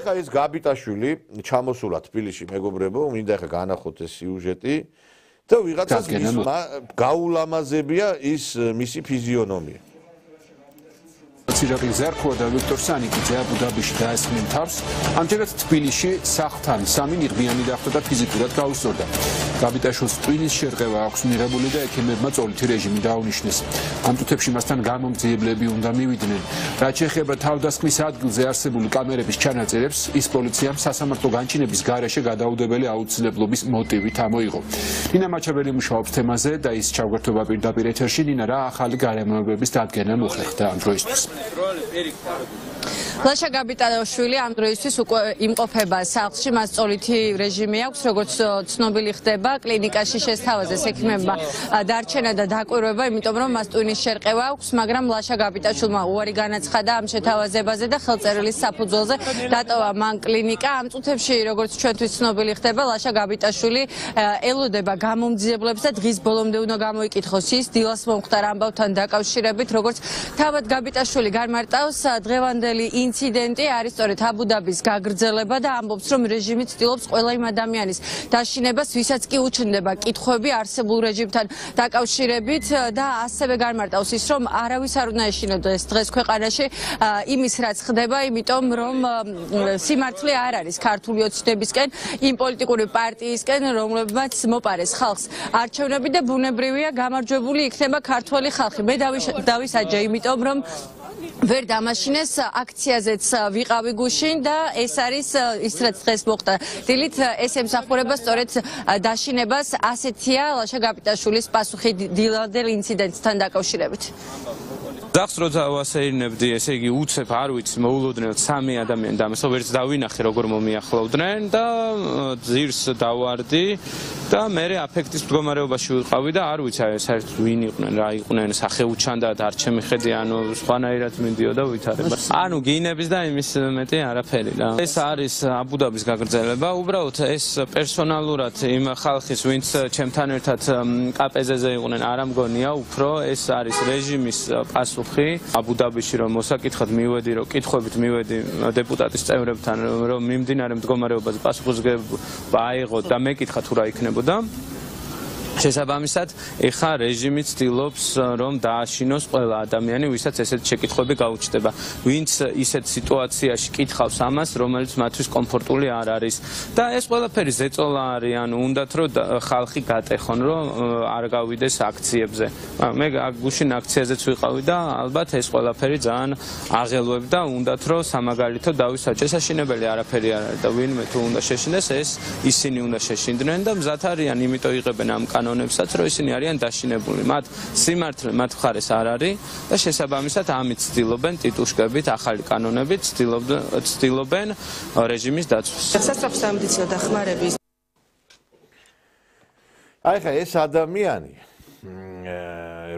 ეხლა ეს გაბიტაშვილი ჩამოსულა თბილისში მეგობრებო, მინდა ეხლა განახოთ ეს სიუჟეტი და ვიღაცას მისმა გაულამაზებია ის მისი ფიზიონომია. Ირაკლი ზარქოა და ვიქტორ სანიკიძე აბუ-დაბიში დაესხნენ თავს. ამჯერად თბილისში სახლთან სამი ნიღბიანი დახვდა და ფიზიკურად გაუსწორდა. გაბიტაშვილს ტვინის შერყევა აქვს მიღებული და ექიმებმა წოლითი რეჟიმი დაუნიშნეს. ამ წუთებში მასთან გამომძიებლები უნდა მივიდნენ. რაც შეეხება თავდასხმის ადგილზე არსებული კამერების ჩანაწერებს, ის პოლიციამ სასამართლო განჩინების გარეშე გადაუდებელი აუცილებლობის მოტივით ამოიღო. ნინა მაჩაბელი მუშაობს თემაზე და ის ჩაგვერთვება პირდაპირ ეთერში. ნინა, რა ახალი გარემოებების დადგენა მოხერხდა ამ დროისთვის? ლაშა გაბიტაშვილი ამ დროისთვის უკვე იმყოფება სახლში, მას წოლითი რეჟიმი აქვს, როგორც ცნობილი ხდება, კლინიკაში შესთავაზეს ექიმებმა დარჩენა და დაკვირვება, იმიტომ რომ მას ტვინის შერყევა აქვს, მაგრამ ლაშა გაბიტაშვილმა უარი განაცხადა ამ შეთავაზებაზე და ხელწერილის საფუძველზე დატოვა მან კლინიკა. ამ წუთებში, როგორც ჩვენთვის ცნობილი ხდება, ლაშა გაბიტაშვილი ელოდება გამომძიებლებს და დღის ბოლომდე უნდა გამოიკითხოს ის დილას მომხდარ ამბავთან დაკავშირებით, როგორც თავად გაბიტაშვილი გამარტავს დღევანდელი ინციდენტი არის სწორედ აბუ-დაბის გაგრძელება და ამბობს, რომ რეჟიმი ცდილობს ყველა იმ ადამიანის დაშინებას, ვისაც კი უჩნდება კითხვები არსებულ რეჟიმთან დაკავშირებით და ასევე გამარტავს ის, რომ არავის არ უნდა ეშინოდეს დღეს ქვეყანაში იმის რაც ხდება, იმიტომ რომ სიმართლე არ არის ქართული ოცნებისკენ, იმ პოლიტიკური პარტიისკენ, რომლებმაც მოპარეს ხალხს არჩევნები და ბუნებრივია გამარჯვებული იქნება ქართველი ხალხი. მე დავისაჯე, იმიტომ რომ ვერ დამაშინეს აქციაზეც ვიყავი გუშინ და ეს არის ის რაც დღეს მოხდა. დილით ეს ემსახურება სწორედ დაშინებას, ასეთია ლაშა გაბიტაშვილის პასუხი დილადელ ინციდენტთან დაკავშირებით. Ძახს როცა ვასეირნებდი, ესე იგი უცებ არ ვიცი მოულოდნელად სამი ადამიანი დამესო, ვერც დავინახე როგორ მომიახლოვდნენ და ძირს დავარდი და მე აფექტის მდგომარეობაში ვიყავი და არ ვიცი საერთოდ ვინ იყვნენ, რა იყვნენ, სახეუჩანდად არ ჩემიხედი, ანუ სხვანაირად მინდიოდა ვითარება. ანუ გინების და იმის მეტი არაფერი რა. ეს არის აბუ-დაბის გაგრძელება, უბრალოდ ეს პერსონალურად იმ ხალხის, ვინც ჩემთან ერთად კაპეზეზე იყვნენ, არ ამგონია, უფრო ეს არის რეჟიმის პასუხი. აბუ-დაბიში რომ მოსაკითხად მივედი, რომ კითხვებით მივედი დეპუტატის წევრებთან, რომ მიმდინარე მდგომარეობაზე პასუხისმგებლობა აიღოთ და მეკითხა თუ რა იქნებოდა. შესაბამისად, ეხა რეჟიმი ცდილობს რომ დააშინოს ყველა ადამიანი, ვისაც ესეთი შეკითხვები გაუჩნდება. ვინც ისეთ სიტუაციაში კითხავს ამას, რომელიც მათთვის კომფორტული არ არის. და ეს ყველაფერი ზეწოლა არის, ანუ უნდათ რომ ხალხი გატეხონ, რომ არ გავიდეს აქციებზე. მე გუშინ აქციაზეც ვიყავი და ალბათ ეს ყველაფერი ძალიან აღელვებდა, უნდათ რომ სამაგალითო დავისაჯე. შესაჩინებელი არაფერი არ არის და ვინმე თუ უნდა შეშინდეს, ეს ისინი უნდა შეშინდნენ და მზად არიან, იმიტომ იღებენ ამ კანონებსაც, რომ ისინი არიან დაშინებული. მათ სიმართლე მათ მხარეს არ არის და შესაბამისად ამით ცდილობენ ტიტუშკებით, ახალი კანონებით ცდილობენ რეჟიმის დაცვას. სასწრაფო სამედიცინო დახმარების აი ხა ეს ადამიანი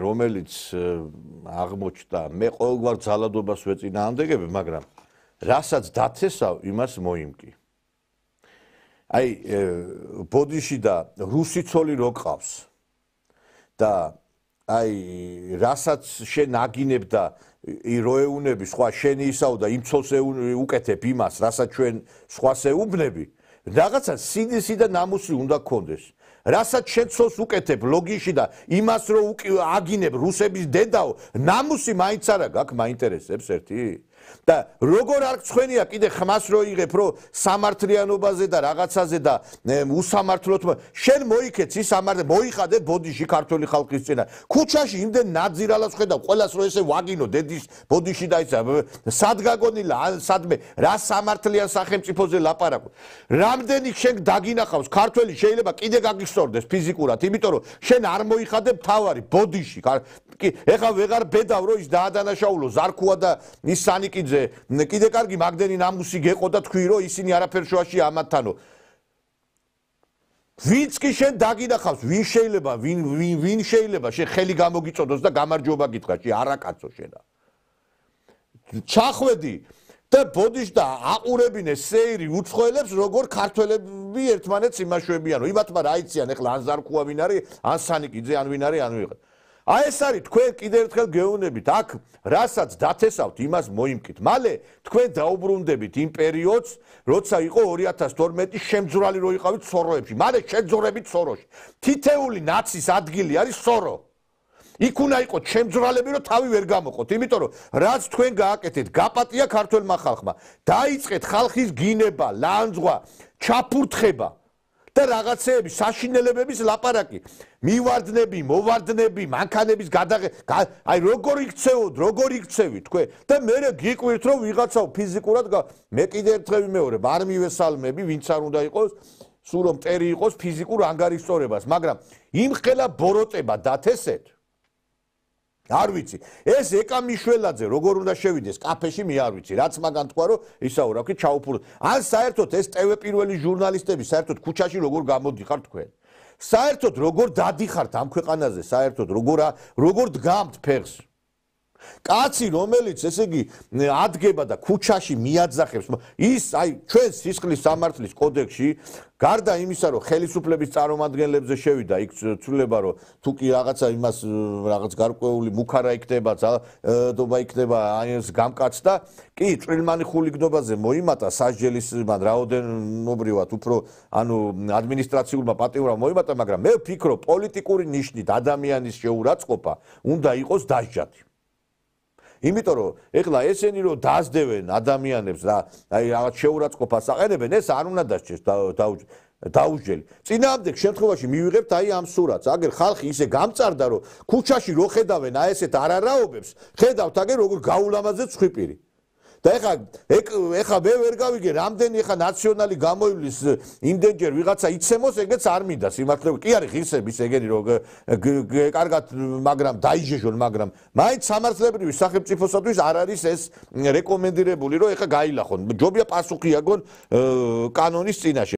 რომელიც აღმოჩნდა, მე ყოველგვარ ძალადობას ვეწინააღმდეგები, მაგრამ რასაც დათესავ, იმას მოიმკი. აი ბოდიში და რუსი ცოლი რო ყავს და აი რასაც შენ აგინებ და როეუნები სხვა შენი ისაო და იმ ცოლს უკეთებ იმას, რასაც ჩვენ სხვას ეუბნები, რაღაცა სიდისი და ნამუსი უნდა გქონდეს. რასაც შენ ცოლს უკეთებ ლოგიში და იმას რო აგინებ რუსების დედაო, ნამუსი მაინც არა გაქვს, მაინტერესებს ერთი? და როგორ არ გწვენია კიდე ხმას რო იღებ, რომ სამართლიანობაზე და რაღაცაზე და უსამართლოდ შენ მოიქეც ის მოიხადე ბოდიში ქართული ხალხის წინა. ქუჩაში იმდენ ნაძირალას ხედავ, ყველას რო ესე ვაგინო დედის ბოდიში და ისა სად გაგონილა, სადმე რა სამართლიან სახელმწიფოზე ლაპარაკობ. რამდენი შენ დაგინახავს ქართველი შეიძლება კიდე გაგისწორდეს ფიზიკურად, იმიტომ რომ შენ არ მოიხადე თავარი ბოდიში. ეხლა ვეღარ ბედავ რომ ის დაადანაშაულო ზარქუა და ის სანიკიძე კიდე კარგი მაგდენი ნამუსი გეყო და თქვი რომ ისინი არაფერ შუაში ამათთანო. ვინც კი შენ დაგინახავს, ვინ შეიძლება შენ ხელი გამოგიწოდოს და გამარჯობა გითხრა, არაკაცო შენა. ჩახვედი და ბოდიშ და აყურებინე სეირი უცხოელებს, როგორ ქართველები ერთმანეთს იმაშვებიანო. იმათმა რა იციან ეხლა ან ზარქუა ვინ არის, ან სანიკიძე, ან ვინ არის, ან ვიღა. აი ეს არის თქვენ კიდევ ერთხელ გეუბნებით, აქ რასაც დათესავთ, იმას მოიმკით. მალე თქვენ დაუბრუნდებით იმ პერიოდს, როცა იყო 2012 შემძვრალი რო იყავით სოროებში. მალე შეძვრებით სოროში. თითეული ნაცის ადგილი არის სორო. იქ უნდა იყოს შემძვრალები, რომ თავი ვერ გამოყოთ. იმიტომ რომ რაც თქვენ გააკეთეთ, გაპატია ქართველმა ხალხმა. დაიწყეთ ხალხის გინება, ლანძღვა, ჩაფურთხება. და რაღაცეები საშინელებების ლაპარაკი მივარდნები, მოვარდნები, მანქანების აი როგორ იქცევით თქვენ და მე გიკვირთ რომ ვიღაცაო ფიზიკურად მე კიდე ერთხელ ვიმეორებ არ მივესალმები ვინც არ უნდა იყოს სულ რომ მტერი იყოს ფიზიკურ ანგარიშწორებას მაგრამ იმ ხელა ბოროტება დათესეთ არ ვიცი ეს ეკა მიშველაძე როგორ უნდა შევიდეს კაფეში მე არ ვიცი რაც მაგან თქვა რომ ისაო რა ვქი ჩაუფურო ან საერთოდ ეს ტევე პირველი ჟურნალისტები საერთოდ ქუჩაში როგორ გამოდიხარ თქვენ საერთოდ როგორ დადიხართ ამ ქვეყანაზე საერთოდ როგორ დგამთ ფეხს კაცი რომელიც ესე იგი ადგება და ქუჩაში მიაძახებს ის აი ჩვენ სისხლის სამართლის კოდექსში გარდა იმისა რომ ხელისუფლების წარმომადგენლებზე შევიდა იქ ცვლილება რომ თუ კი რაღაცა იმას რაღაც გარკვეული მუქარა იქნება ძალადობა იქნება აი ეს გამკაცდა კი წვრილმანი ხულიგნობაზე მოიმატა სასჯელის რაოდენობრივად უფრო ანუ ადმინისტრაციულმა პატიმრობამ მოიმატა მაგრამ მე ვფიქრობ პოლიტიკური ნიშნით ადამიანის შეურაცხყოფა უნდა იყოს დასჯადი იმიტომ რომ ეხლა ესენი რომ დაასდევენ ადამიანებს და აი რაღაც შეურაცხყოფას აყენებენ ეს არ უნდა დასჭეს დაუსჯელი წინააღმდეგ შემთხვევაში მივიღებთ აი ამ სურათს აგერ ხალხი ისე გამწარდა რომ ქუჩაში რო ხედავენ აი ესეთ არარაობებს ხედავთ აგერ როგორ გაულამაზეთ ცხვიპირი და ეხლა მე ვერ გავიგე რამდენი ეხლა ნაციონალი გამოივლის იმდენჯერ ვიღაცა იცემოს ეგეც არ მინდა სიმართლე კი არის ღირსების ეგენი რომ კარგად მაგრამ დაიჟეჟონ მაგრამ მაინც სამართლებრივი სახელმწიფოსათვის არ არის ეს რეკომენდირებული რომ ეხლა გაილახონ ჯობია პასუხი აგონ კანონის წინაშე